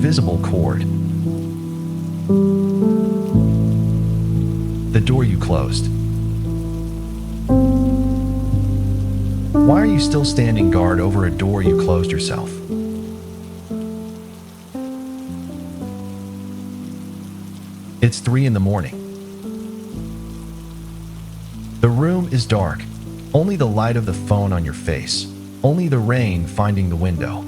invisible cord. The door you closed. Why are you still standing guard over a door you closed yourself? It's 3 in the morning. The room is dark. Only the light of the phone on your face. Only the rain finding the window.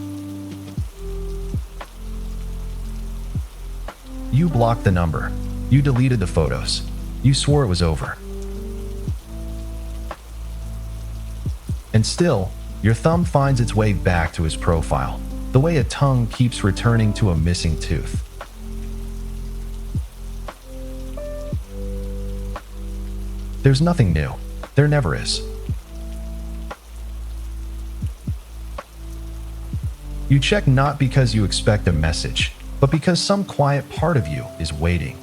You blocked the number. You deleted the photos. You swore it was over. And still, your thumb finds its way back to his profile, the way a tongue keeps returning to a missing tooth. There's nothing new. There never is. You check not because you expect a message, but because some quiet part of you is waiting.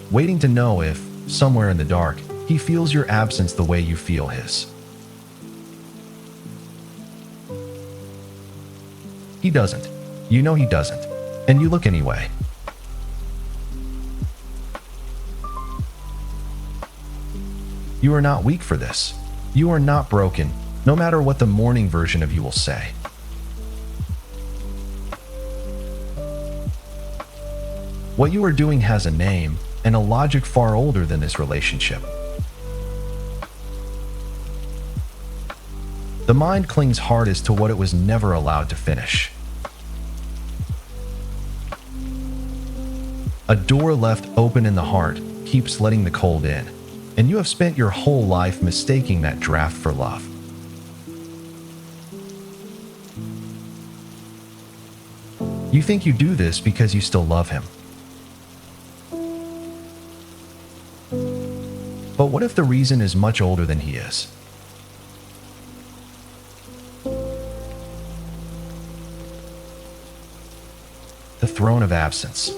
Waiting to know if, somewhere in the dark, he feels your absence the way you feel his. He doesn't. You know he doesn't. And you look anyway. You are not weak for this. You are not broken, no matter what the morning version of you will say. What you are doing has a name and a logic far older than this relationship. The mind clings hardest to what it was never allowed to finish. A door left open in the heart keeps letting the cold in, and you have spent your whole life mistaking that draft for love. You think you do this because you still love him. But what if the reason is much older than he is? The throne of absence.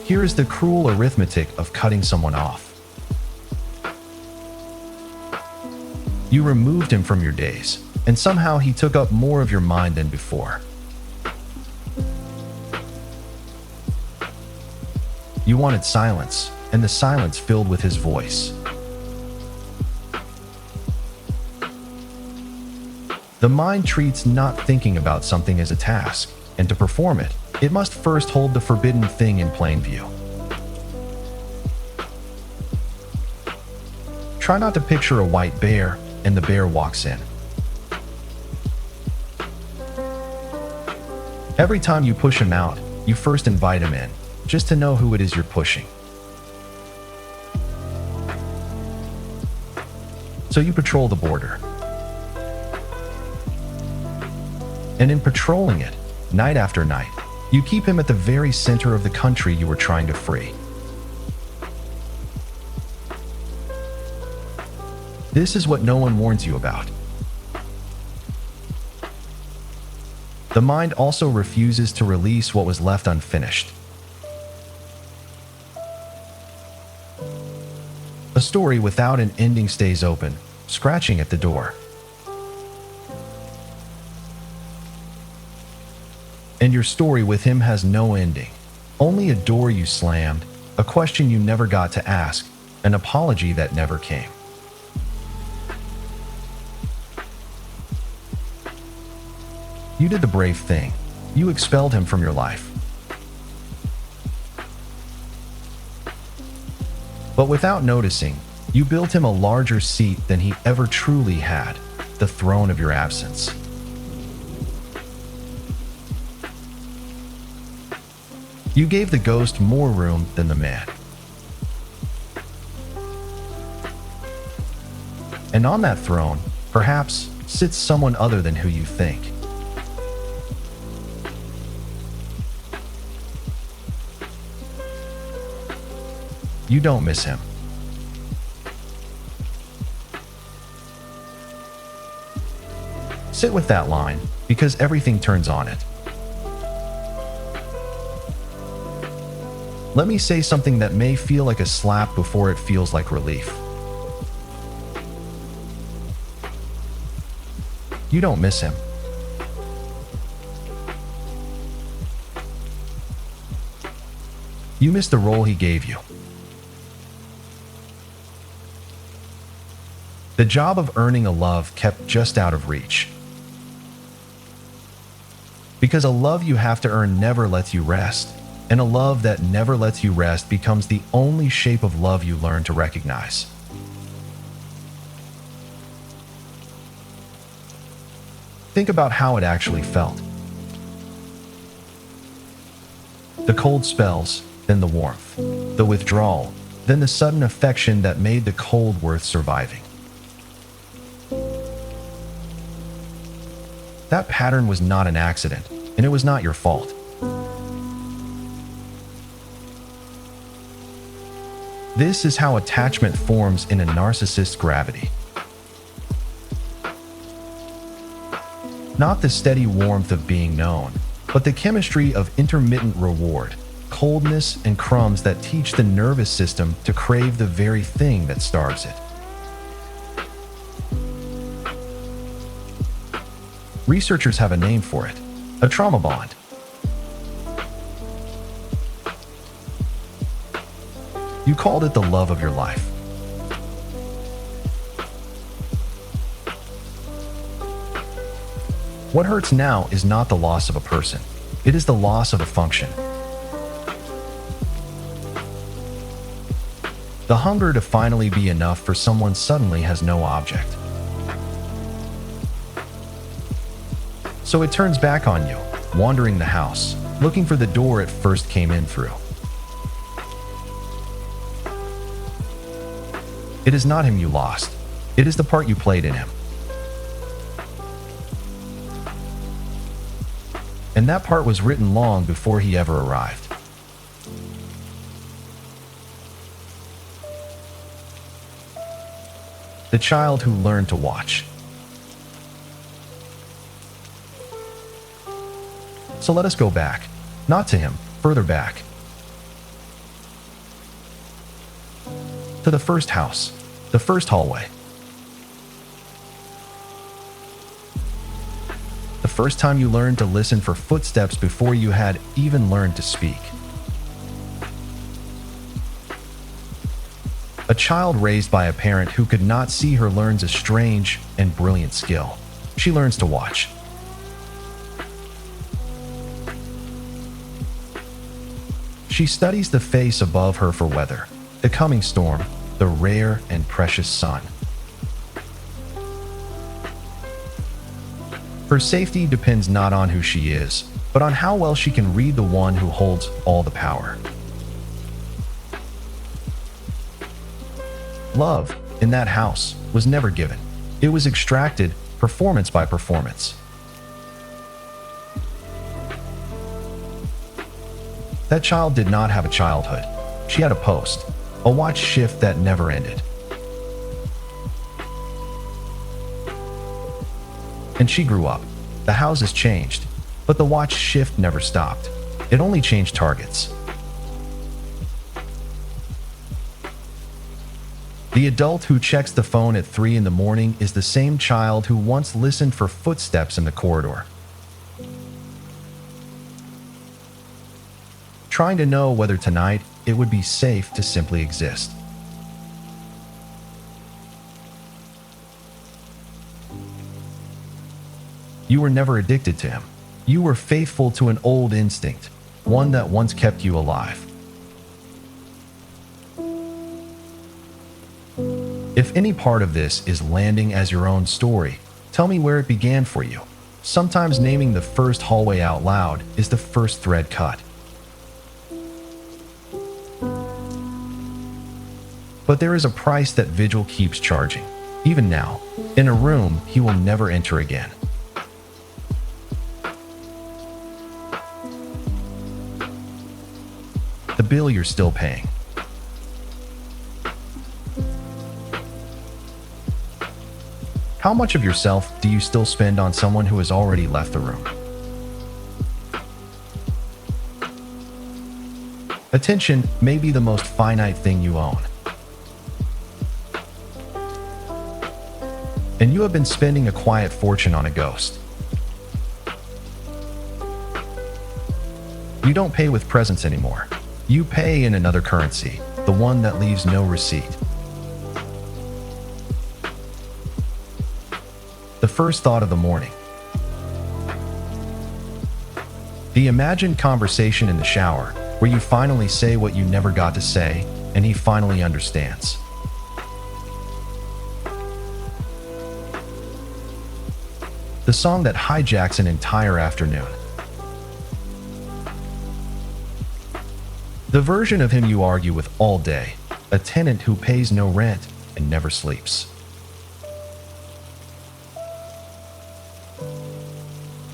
Here is the cruel arithmetic of cutting someone off. You removed him from your days, and somehow he took up more of your mind than before. You wanted silence, and the silence filled with his voice. The mind treats not thinking about something as a task, and to perform it, it must first hold the forbidden thing in plain view. Try not to picture a white bear, and the bear walks in. Every time you push him out, you first invite him in, just to know who it is you're pushing. So you patrol the border. And in patrolling it, night after night, you keep him at the very center of the country you were trying to free. This is what no one warns you about. The mind also refuses to release what was left unfinished. A story without an ending stays open, scratching at the door. And your story with him has no ending, only a door you slammed, a question you never got to ask, an apology that never came. You did the brave thing. You expelled him from your life. But without noticing, you built him a larger seat than he ever truly had, the throne of your absence. You gave the ghost more room than the man. And on that throne, perhaps, sits someone other than who you think. You don't miss him. Sit with that line, because everything turns on it. Let me say something that may feel like a slap before it feels like relief. You don't miss him. You miss the role he gave you. The job of earning a love kept just out of reach. Because a love you have to earn never lets you rest, and a love that never lets you rest becomes the only shape of love you learn to recognize. Think about how it actually felt. The cold spells, then the warmth, the withdrawal, then the sudden affection that made the cold worth surviving. That pattern was not an accident, and it was not your fault. This is how attachment forms in a narcissist's gravity. Not the steady warmth of being known, but the chemistry of intermittent reward, coldness, and crumbs that teach the nervous system to crave the very thing that starves it. Researchers have a name for it: a trauma bond. You called it the love of your life. What hurts now is not the loss of a person. It is the loss of a function. The hunger to finally be enough for someone suddenly has no object. So it turns back on you, wandering the house, looking for the door it first came in through. It is not him you lost. It is the part you played in him. And that part was written long before he ever arrived. The child who learned to watch. So let us go back, not to him, further back. To the first house, the first hallway. The first time you learned to listen for footsteps before you had even learned to speak. A child raised by a parent who could not see her learns a strange and brilliant skill. She learns to watch. She studies the face above her for weather, the coming storm, the rare and precious sun. Her safety depends not on who she is, but on how well she can read the one who holds all the power. Love, in that house, was never given. It was extracted, performance by performance. That child did not have a childhood. She had a post, a watch shift that never ended. And she grew up. The houses changed, but the watch shift never stopped. It only changed targets. The adult who checks the phone at 3 in the morning is the same child who once listened for footsteps in the corridor, trying to know whether tonight it would be safe to simply exist. You were never addicted to him. You were faithful to an old instinct, one that once kept you alive. If any part of this is landing as your own story, tell me where it began for you. Sometimes naming the first hallway out loud is the first thread cut. But there is a price that Vigil keeps charging. Even now, in a room he will never enter again. The bill you're still paying. How much of yourself do you still spend on someone who has already left the room? Attention may be the most finite thing you own. and you have been spending a quiet fortune on a ghost. You don't pay with presents anymore. You pay in another currency, the one that leaves no receipt. The first thought of the morning. The imagined conversation in the shower, where you finally say what you never got to say, and he finally understands. The song that hijacks an entire afternoon. The version of him you argue with all day, a tenant who pays no rent and never sleeps.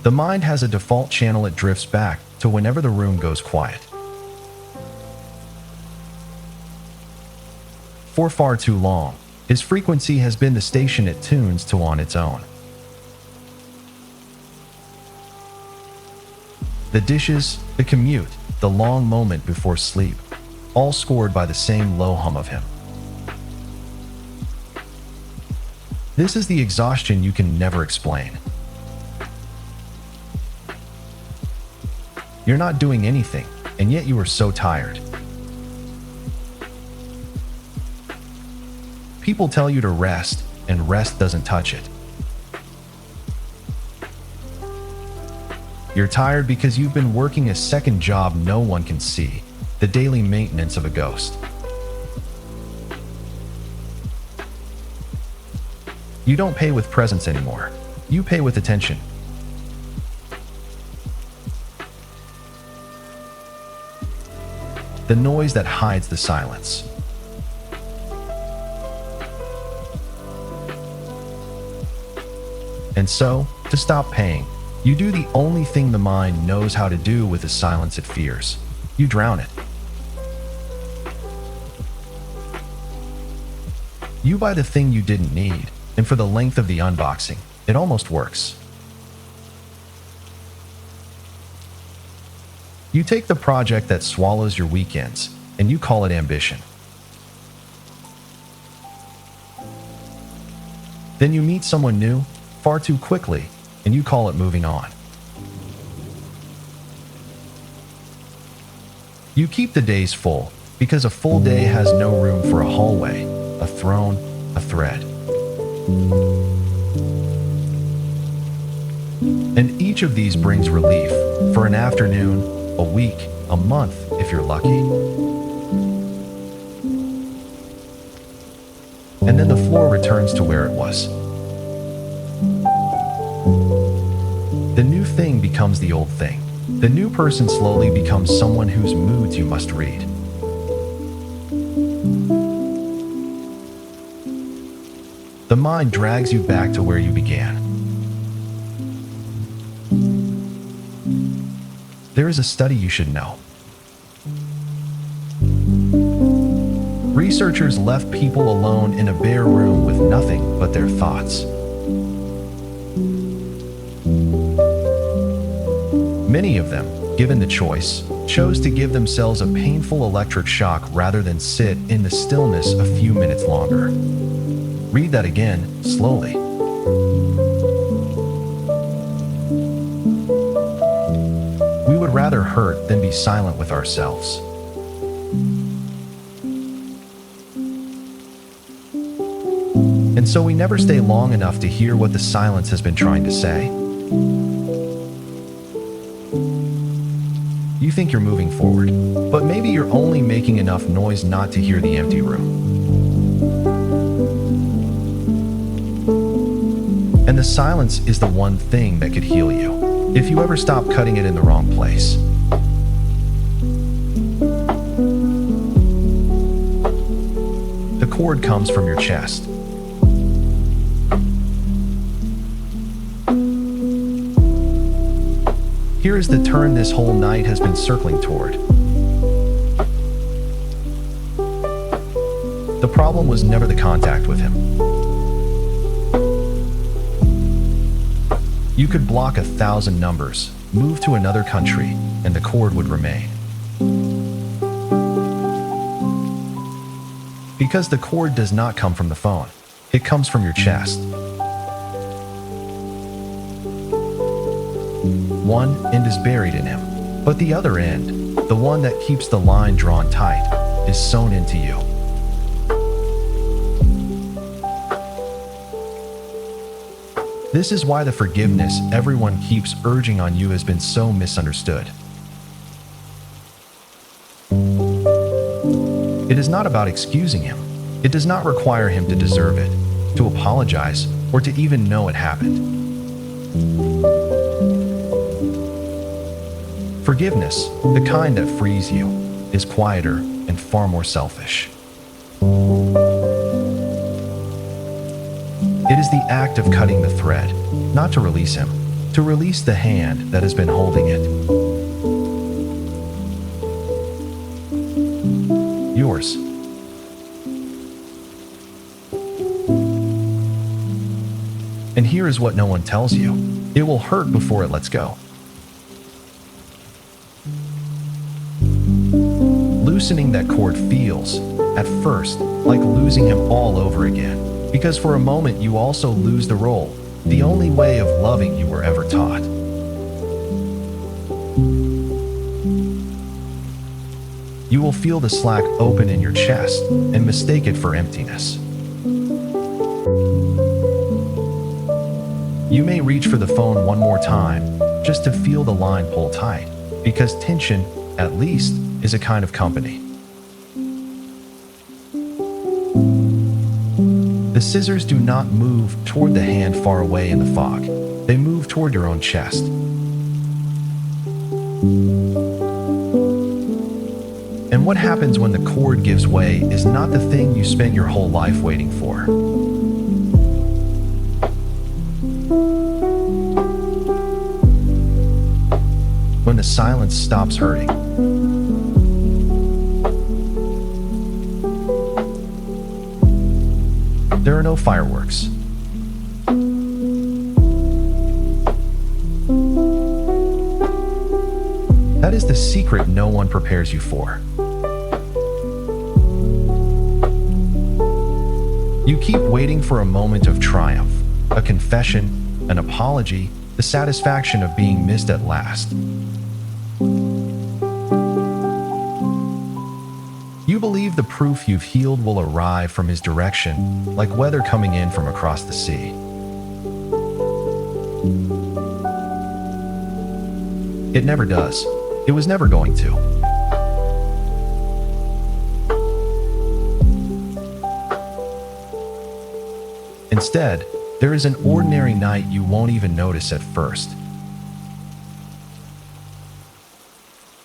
The mind has a default channel it drifts back to whenever the room goes quiet. For far too long, his frequency has been the station it tunes to on its own. The dishes, the commute, the long moment before sleep, all scored by the same low hum of him. This is the exhaustion you can never explain. You're not doing anything, and yet you are so tired. People tell you to rest, and rest doesn't touch it. You're tired because you've been working a second job no one can see, the daily maintenance of a ghost. You don't pay with presents anymore. You pay with attention. The noise that hides the silence. And so, to stop paying, you do the only thing the mind knows how to do with the silence it fears. You drown it. You buy the thing you didn't need, and for the length of the unboxing, it almost works. You take the project that swallows your weekends, and you call it ambition. Then you meet someone new, far too quickly, and you call it moving on. You keep the days full, because a full day has no room for a hallway, a throne, a thread. And each of these brings relief for an afternoon, a week, a month, if you're lucky. And then the floor returns to where it was. The new thing becomes the old thing. The new person slowly becomes someone whose moods you must read. The mind drags you back to where you began. There is a study you should know. Researchers left people alone in a bare room with nothing but their thoughts. Many of them, given the choice, chose to give themselves a painful electric shock rather than sit in the stillness a few minutes longer. Read that again, slowly. We would rather hurt than be silent with ourselves. And so we never stay long enough to hear what the silence has been trying to say. You think you're moving forward, but maybe you're only making enough noise not to hear the empty room. And the silence is the one thing that could heal you, if you ever stop cutting it in the wrong place. The cord comes from your chest. Here is the turn this whole night has been circling toward. The problem was never the contact with him. You could block 1,000 numbers, move to another country, and the cord would remain. Because the cord does not come from the phone, it comes from your chest. One end is buried in him, but the other end, the one that keeps the line drawn tight, is sewn into you. This is why the forgiveness everyone keeps urging on you has been so misunderstood. It is not about excusing him. It does not require him to deserve it, to apologize, or to even know it happened. Forgiveness, the kind that frees you, is quieter and far more selfish. It is the act of cutting the thread, not to release him, to release the hand that has been holding it. Yours. And here is what no one tells you. It will hurt before it lets go. Loosening that cord feels, at first, like losing him all over again. Because for a moment you also lose the role, the only way of loving you were ever taught. You will feel the slack open in your chest and mistake it for emptiness. You may reach for the phone one more time, just to feel the line pull tight, because tension, at least, is a kind of company. The scissors do not move toward the hand far away in the fog. They move toward your own chest. And what happens when the cord gives way is not the thing you spent your whole life waiting for. When the silence stops hurting. There are no fireworks. That is the secret no one prepares you for. You keep waiting for a moment of triumph, a confession, an apology, the satisfaction of being missed at last. You believe the proof you've healed will arrive from his direction, like weather coming in from across the sea. It never does. It was never going to. Instead, there is an ordinary night you won't even notice at first.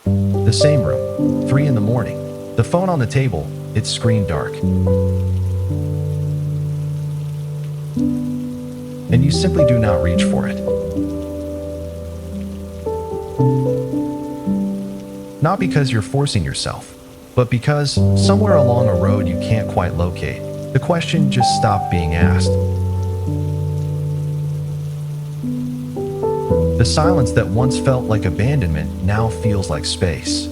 The same room, 3 in the morning. The phone on the table, its screen dark. And you simply do not reach for it. Not because you're forcing yourself, but because somewhere along a road you can't quite locate, the question just stopped being asked. The silence that once felt like abandonment now feels like space.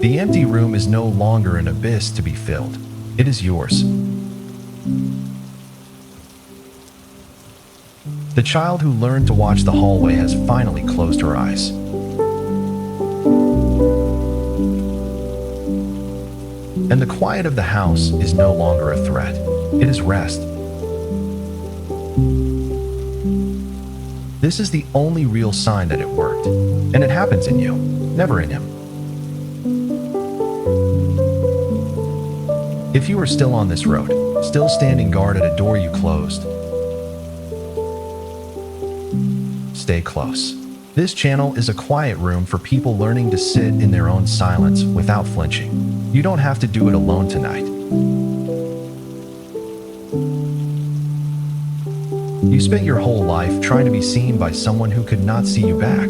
The empty room is no longer an abyss to be filled. It is yours. The child who learned to watch the hallway has finally closed her eyes. And the quiet of the house is no longer a threat. It is rest. This is the only real sign that it worked. And it happens in you, never in him. If you are still on this road, still standing guard at a door you closed, stay close. This channel is a quiet room for people learning to sit in their own silence without flinching. You don't have to do it alone tonight. You spent your whole life trying to be seen by someone who could not see you back.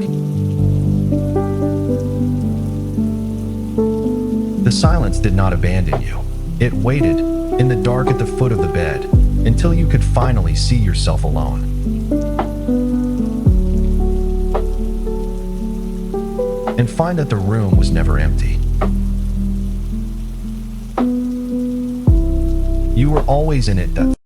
The silence did not abandon you. It waited, in the dark at the foot of the bed, until you could finally see yourself alone. And find that the room was never empty. You were always in it that